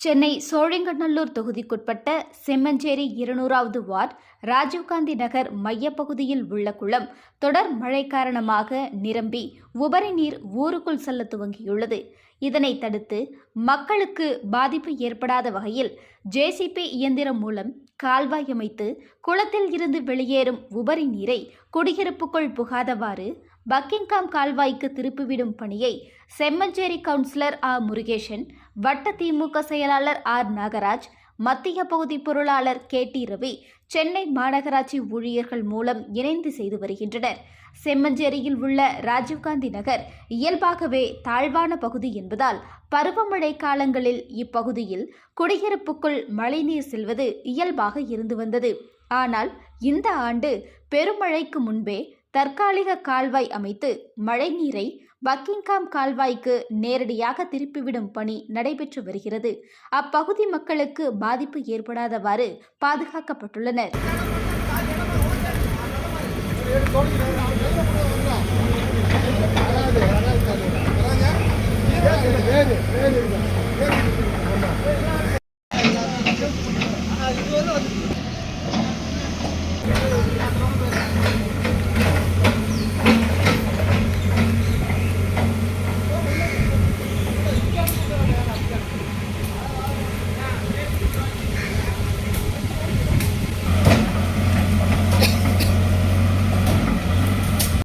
சென்னை சோழிங்கநல்லூர் தொகுதிக்குட்பட்ட செம்மஞ்சேரி 200வது வார்டு ராஜீவ்காந்தி நகர் மையப்பகுதியில் உள்ள குளம் தொடர் மழை காரணமாக நிரம்பி உபரி நீர் ஊருக்குள் செல்ல துவங்கியுள்ளது. இதனை தடுத்து மக்களுக்கு பாதிப்பு ஏற்படாத வகையில் ஜேசிபி இயந்திரம் மூலம் கால்வாய் அமைத்து குளத்தில் இருந்து வெளியேறும் உபரி நீரை குடியிருப்புக்குள் புகாதவாறு பக்கிங்காம் கால்வாய்க்கு திருப்பிவிடும் பணியை செம்மஞ்சேரி கவுன்சிலர் முருகேசன், வட்ட திமுக செயலாளர் நாகராஜ், மத்திய பகுதி பொருளாளர் டி ரவி, சென்னை மாநகராட்சி ஊழியர்கள் மூலம் இணைந்து செய்து வருகின்றனர். செம்மஞ்சேரியில் உள்ள ராஜீவ்காந்தி நகர் இயல்பாகவே தாழ்வான பகுதி என்பதால் பருவமழை காலங்களில் இப்பகுதியில் குடியிருப்புக்குள் மழைநீர் செல்வது இயல்பாக இருந்து வந்தது. ஆனால் இந்த ஆண்டு பெருமழைக்கு முன்பே தற்காலிக கால்வாய் அமைத்து மழைநீரை பக்கிங்காம் கால்வாய்க்கு நேரடியாக திருப்பிவிடும் பணி நடைபெற்று வருகிறது. அப்பகுதி மக்களுக்கு பாதிப்பு ஏற்படாதவாறு பாதுகாக்கப்பட்டுள்ளனர்.